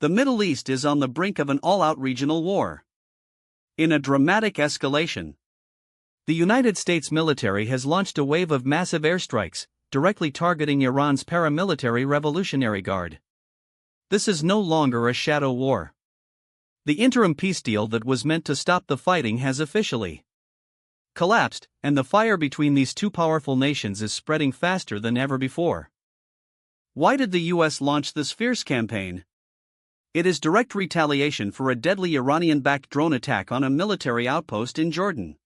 The Middle East is on the brink of an all-out regional war. In a dramatic escalation, the United States military has launched a wave of massive airstrikes, directly targeting Iran's paramilitary Revolutionary Guard. This is no longer a shadow war. The interim peace deal that was meant to stop the fighting has officially collapsed, and the fire between these two powerful nations is spreading faster than ever before. Why did the US launch this fierce campaign? It is direct retaliation for a deadly Iranian-backed drone attack on a military outpost in Jordan.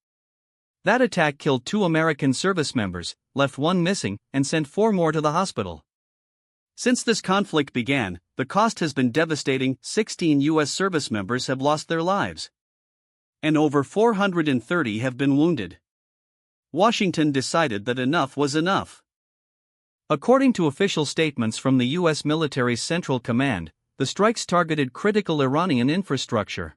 That attack killed 2 American service members, left 1 missing, and sent 4 more to the hospital. Since this conflict began, the cost has been devastating. 16 U.S. service members have lost their lives, and over 430 have been wounded. Washington decided that enough was enough. According to official statements from the U.S. military's Central Command, the strikes targeted critical Iranian infrastructure.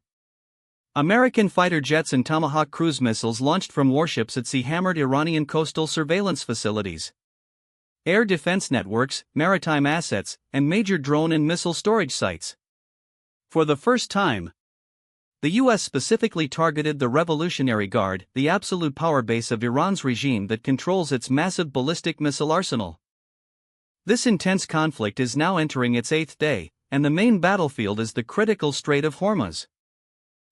American fighter jets and Tomahawk cruise missiles launched from warships at sea hammered Iranian coastal surveillance facilities, air defense networks, maritime assets, and major drone and missile storage sites. For the first time, the U.S. specifically targeted the Revolutionary Guard, the absolute power base of Iran's regime that controls its massive ballistic missile arsenal. This intense conflict is now entering its 8th day, and the main battlefield is the critical Strait of Hormuz.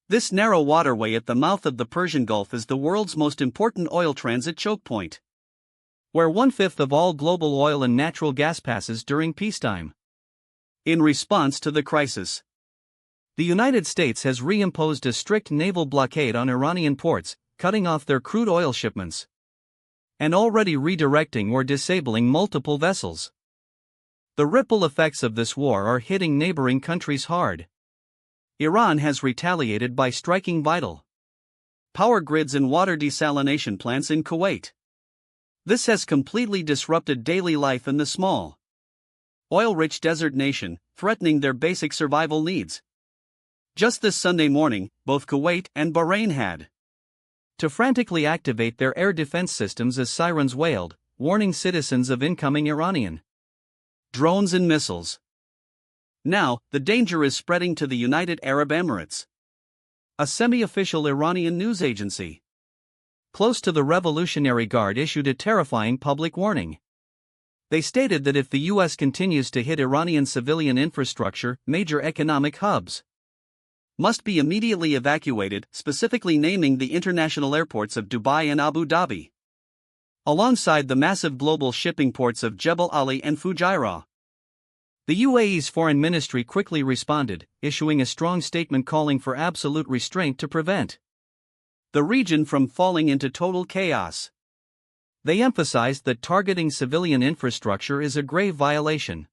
This narrow waterway at the mouth of the Persian Gulf is the world's most important oil transit choke point, where 1/5 of all global oil and natural gas passes during peacetime. In response to the crisis, the United States has reimposed a strict naval blockade on Iranian ports, cutting off their crude oil shipments, and already redirecting or disabling multiple vessels. The ripple effects of this war are hitting neighboring countries hard. Iran has retaliated by striking vital power grids and water desalination plants in Kuwait. This has completely disrupted daily life in the small, oil-rich desert nation, threatening their basic survival needs. Just this Sunday morning, both Kuwait and Bahrain had to frantically activate their air defense systems as sirens wailed, warning citizens of incoming Iranian drones and missiles. Now, the danger is spreading to the United Arab Emirates, a semi-official Iranian news agency close to the Revolutionary Guard issued a terrifying public warning. They stated that if the U.S. continues to hit Iranian civilian infrastructure, major economic hubs must be immediately evacuated, specifically naming the international airports of Dubai and Abu Dhabi, alongside the massive global shipping ports of Jebel Ali and Fujairah. The UAE's foreign ministry quickly responded, issuing a strong statement calling for absolute restraint to prevent the region from falling into total chaos. They emphasized that targeting civilian infrastructure is a grave violation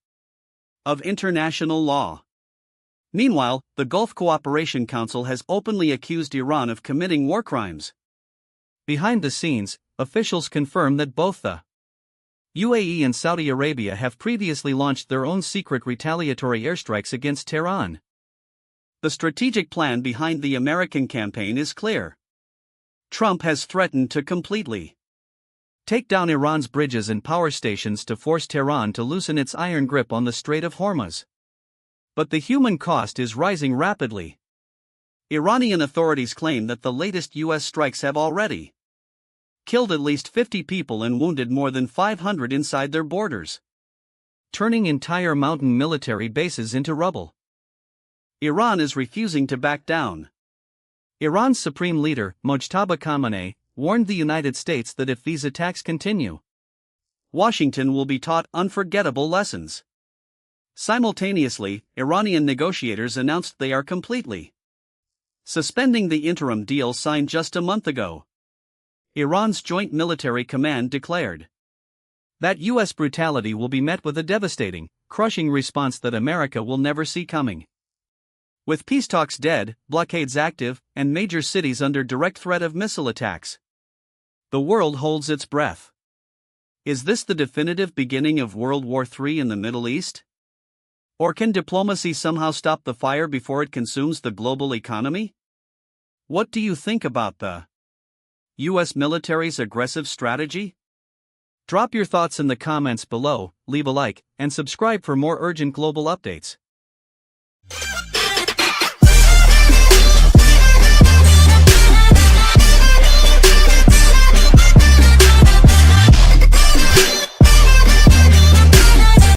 of international law. Meanwhile, the Gulf Cooperation Council has openly accused Iran of committing war crimes. Behind the scenes, officials confirm that both the UAE and Saudi Arabia have previously launched their own secret retaliatory airstrikes against Tehran. The strategic plan behind the American campaign is clear. Trump has threatened to completely take down Iran's bridges and power stations to force Tehran to loosen its iron grip on the Strait of Hormuz. But the human cost is rising rapidly. Iranian authorities claim that the latest U.S. strikes have already killed at least 50 people and wounded more than 500 inside their borders, turning entire mountain military bases into rubble. Iran is refusing to back down. Iran's supreme leader, Mojtaba Khamenei, warned the United States that if these attacks continue, Washington will be taught unforgettable lessons. Simultaneously, Iranian negotiators announced they are completely suspending the interim deal signed just a month ago. Iran's Joint Military Command declared that U.S. brutality will be met with a devastating, crushing response that America will never see coming. With peace talks dead, blockades active, and major cities under direct threat of missile attacks, the world holds its breath. Is this the definitive beginning of World War III in the Middle East? Or can diplomacy somehow stop the fire before it consumes the global economy? What do you think about the U.S. military's aggressive strategy? Drop your thoughts in the comments below, leave a like, and subscribe for more urgent global updates.